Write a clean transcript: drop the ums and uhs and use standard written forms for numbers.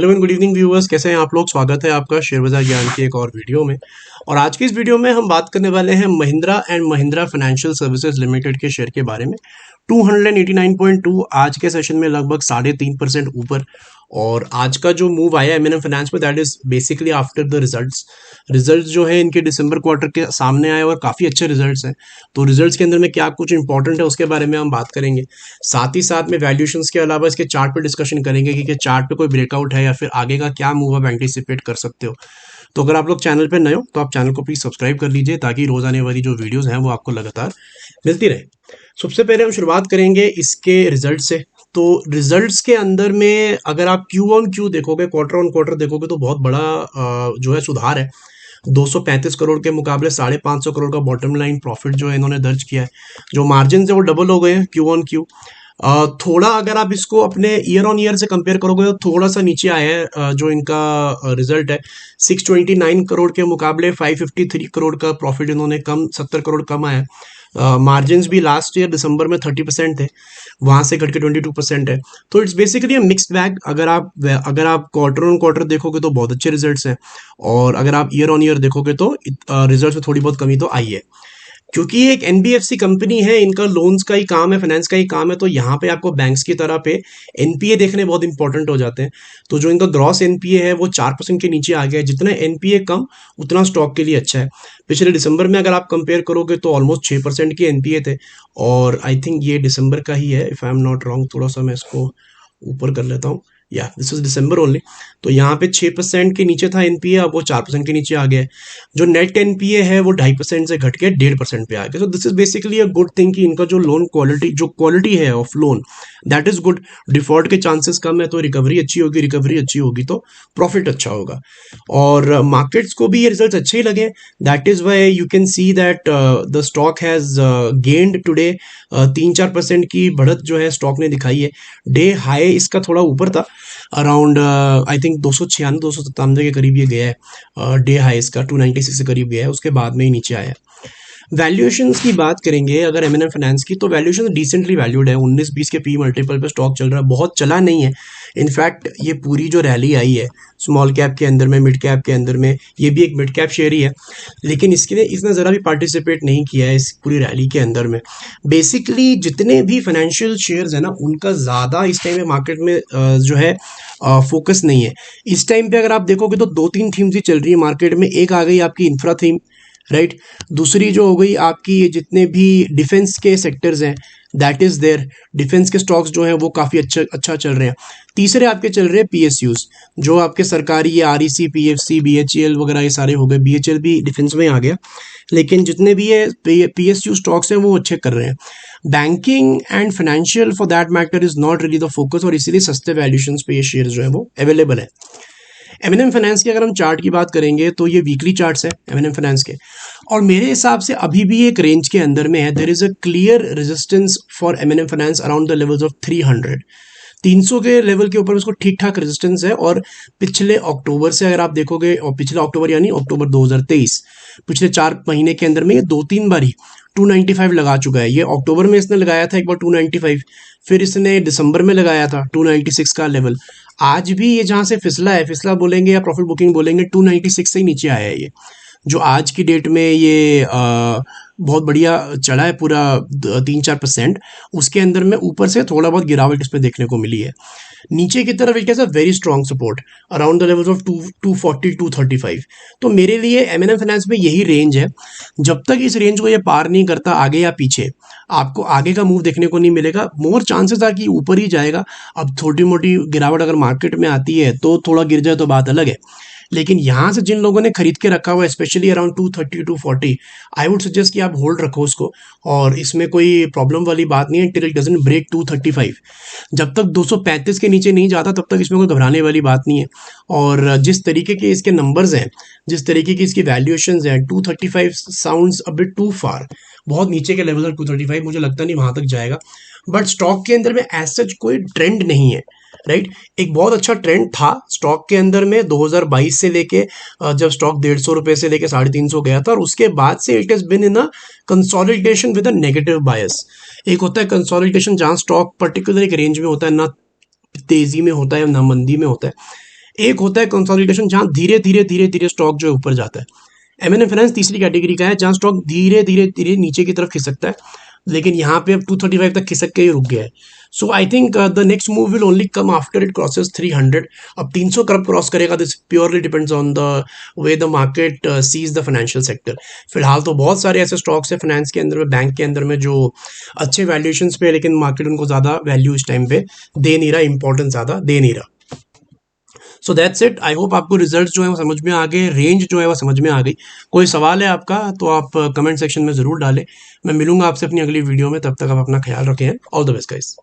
Hello and good evening viewers, कैसे हैं आप लोग। स्वागत है आपका शेयर बाजार ज्ञान की एक और वीडियो में। और आज की इस वीडियो में हम बात करने वाले हैं Mahindra and Mahindra financial services limited के शेयर के बारे में। 289.2 आज के सेशन में लगभग 3.5% ऊपर। और आज का जो मूव आया एमएनएम फाइनेंस में, that is basically after the results जो है इनके दिसंबर क्वार्टर के सामने आए और काफ़ी अच्छे रिजल्ट्स हैं। तो रिजल्ट्स के अंदर में क्या कुछ इंपॉर्टेंट है उसके बारे में हम बात करेंगे। साथ ही साथ में वैल्यूएशंस के अलावा इसके चार्ट पे डिस्कशन करेंगे कि चार्ट पे कोई ब्रेकआउट है या फिर आगे का क्या मूव आप एंटिसिपेट कर सकते हो। तो अगर आप लोग चैनल पे नए हो तो आप चैनल को प्लीज़ सब्सक्राइब कर लीजिए ताकि रोज आने वाली जो वीडियोस हैं वो आपको लगातार मिलती रहे। सबसे पहले हम शुरुआत करेंगे इसके रिजल्ट से। तो रिजल्ट्स के अंदर में अगर आप क्यू ऑन क्यू देखोगे, क्वार्टर ऑन क्वार्टर देखोगे, तो बहुत बड़ा जो है सुधार है। 235 करोड़ के मुकाबले 550 करोड़ का बॉटम लाइन प्रॉफिट जो है इन्होंने दर्ज किया है। जो मार्जिन है वो डबल हो गए हैं क्यू ऑन क्यू। थोड़ा अगर आप इसको अपने ईयर ऑन ईयर से कंपेयर करोगे तो थोड़ा सा नीचे आया है। जो इनका रिजल्ट है 629 करोड़ के मुकाबले 553 करोड़ का प्रॉफिट इन्होंने कम 70 करोड़ कम आया। मार्जिन भी लास्ट ईयर दिसंबर में 30% थे, वहां से घट के 22% है। तो इट्स बेसिकली मिक्स्ड बैग। अगर आप क्वार्टर ऑन क्वार्टर देखोगे तो बहुत अच्छे रिजल्ट्स हैं, और अगर आप ईयर ऑन ईयर देखोगे तो रिजल्ट्स में थोड़ी बहुत कमी तो आई है। क्योंकि ये एक एनबीएफसी कंपनी है, इनका लोन्स का ही काम है, फाइनेंस का ही काम है, तो यहाँ पे आपको बैंक्स की तरह पे एनपीए देखने बहुत इंपॉर्टेंट हो जाते हैं। तो जो इनका ग्रॉस एनपीए है वो 4% के नीचे आ गया है। जितना एनपीए कम उतना स्टॉक के लिए अच्छा है। पिछले दिसंबर में अगर आप कंपेयर करोगे तो ऑलमोस्ट 6% के एनपीए थे, और आई थिंक ये दिसंबर का ही है if I am not wrong. थोड़ा सा मैं इसको ऊपर कर लेता हूँ। या दिस इज दिसंबर ओनली। तो यहाँ पे 6% के नीचे था एनपीए, अब वो 4% के नीचे आ गया है। जो नेट एनपीए है वो 2.5% से घट के 1.5% पे आ गया। तो this is basically a good thing कि इनका जो लोन क्वालिटी है of loan, that is good. Default के चांसेस कम है तो रिकवरी अच्छी होगी तो प्रॉफिट अच्छा होगा। और मार्केट्स को भी ये रिजल्ट अच्छे ही लगे। That is why you can see that the stock has gained today. 3-4% की बढ़त जो है स्टॉक ने दिखाई है। डे हाई इसका थोड़ा ऊपर था, अराउंड आई थिंक 296-297 के करीब ये गया है। डे हाई इसका 296 के करीब गया है, उसके बाद में ही नीचे आया है। वैल्यूएशंस की बात करेंगे अगर एमएनएम फाइनेंस की, तो वैल्यूएशन डिसेंटली वैल्यूड है। 19-20 के पी मल्टीपल पे स्टॉक चल रहा है, बहुत चला नहीं है। इनफैक्ट ये पूरी जो रैली आई है स्मॉल कैप के अंदर में, मिड कैप के अंदर में, ये भी एक मिड कैप शेयर ही है, लेकिन इसने ज़रा भी पार्टिसिपेट नहीं किया है इस पूरी रैली के अंदर में। बेसिकली जितने भी फाइनेंशियल शेयर्स है ना, उनका ज़्यादा इस टाइम में मार्केट में जो है फोकस नहीं है। इस टाइम पे अगर आप देखोगे तो 2-3 थीम्स ही चल रही है मार्केट में। एक आ गई आपकी इंफ्रा थीम, राइट। दूसरी जो हो गई आपकी ये जितने भी डिफेंस के सेक्टर्स हैं, दैट इज देयर। डिफेंस के स्टॉक्स जो हैं वो काफ़ी अच्छा चल रहे हैं। तीसरे आपके चल रहे हैं पीएसयूज, जो आपके सरकारी ये आरईसी, पीएफसी, बीएचईएल वगैरह ये सारे हो गए। बीएचईएल भी डिफेंस में ही आ गया, लेकिन जितने भी ये पीएसयू स्टॉक्स हैं वो अच्छे कर रहे हैं। Banking and financial for that matter is not really the focus, और इसीलिए सस्ते वैल्यूएशंस पे ये शेयर जो है वो अवेलेबल है। एमएनएम फाइनेंस की अगर हम चार्ट की बात करेंगे तो ये वीकली चार्ट्स है एमएनएम फाइनेंस के, और मेरे हिसाब से अभी भी एक रेंज के अंदर में है। There is a clear resistance for MNM finance around the levels of 300 के लेवल के ऊपर उसको ठीक ठाक रेजिस्टेंस है। और पिछले अक्टूबर से अगर आप देखोगे, और पिछला अक्टूबर यानी अक्टूबर 2023, पिछले 4 महीने के अंदर में ये 2-3 बार ही 295 लगा चुका है। ये अक्टूबर में इसने लगाया था एक बार 295, फिर इसने दिसंबर में लगाया था 296 का लेवल। आज भी ये जहाँ से फिसला बोलेंगे या प्रॉफिट बुकिंग बोलेंगे, 296 से ही नीचे आया है ये। जो आज की डेट में ये बहुत बढ़िया चढ़ा है पूरा 3-4%। उसके अंदर में ऊपर से थोड़ा बहुत गिरावट इसमें देखने को मिली है। नीचे की तरफ it has a very strong support around the levels of 240-235। तो मेरे लिए एमएनएम फाइनेंस में यही रेंज है। जब तक इस रेंज को ये पार नहीं करता आगे या पीछे, आपको आगे का मूव देखने को नहीं मिलेगा। मोर चांसेस है कि ऊपर ही जाएगा। अब छोटी मोटी गिरावट अगर मार्केट में आती है तो थोड़ा गिर जाए तो बात अलग है, लेकिन यहाँ से जिन लोगों ने खरीद के रखा हुआ है specially around 230-240, I would suggest कि आप होल्ड रखो उसको। और इसमें कोई प्रॉब्लम वाली बात नहीं है टिल इट डजंट ब्रेक 235। जब तक 235 के नीचे नहीं जाता तब तक इसमें कोई घबराने वाली बात नहीं है। और जिस तरीके के इसके नंबर्स हैं, जिस तरीके की इसकी वैल्यूएशंस हैं, 235 साउंड्स अ बिट टू फार। बहुत नीचे के लेवल है 235, मुझे लगता नहीं वहां तक जाएगा। बट स्टॉक के अंदर में एज सच कोई ट्रेंड नहीं है, राइट। एक बहुत अच्छा ट्रेंड था स्टॉक के अंदर में 2022 से लेके, जब स्टॉक 150 रुपए से लेके 350 गया था, और उसके बाद से it has been in a consolidation with a negative bias. एक होता है कंसोलिडेशन जहां स्टॉक पर्टिकुलर एक रेंज में होता है, ना तेजी में होता है ना मंदी में होता है। एक होता है कंसोलिडेशन, जहां धीरे धीरे धीरे धीरे स्टॉक जो है ऊपर जाता है। M&M फाइनेंस तीसरी कैटेगरी का है, जहां स्टॉक धीरे धीरे धीरे नीचे की तरफ खिसकता है, लेकिन यहाँ पे अब 235 तक खिसक के ही रुक गया है। So I think the next move will only come after it crosses 300। अब 300 कब क्रॉस करेगा, this purely depends on the way the market sees the financial sector. फिलहाल तो बहुत सारे ऐसे स्टॉक्स है फाइनेंस के अंदर में, बैंक के अंदर में, जो अच्छे वैल्यूएशंस पे है, लेकिन मार्केट उनको ज़्यादा वैल्यू इस टाइम पे दे नहीं रहा, इंपॉर्टेंस ज़्यादा दे नहीं रहा। So that's it. I hope आपको रिजल्ट जो है वो समझ में आ गए, रेंज जो है वो समझ में आ गई। कोई सवाल है आपका तो आप कमेंट सेक्शन में ज़रूर डालें। मैं मिलूंगा आपसे अपनी अगली वीडियो में, तब तक आप अपना ख्याल रखें। All the best guys.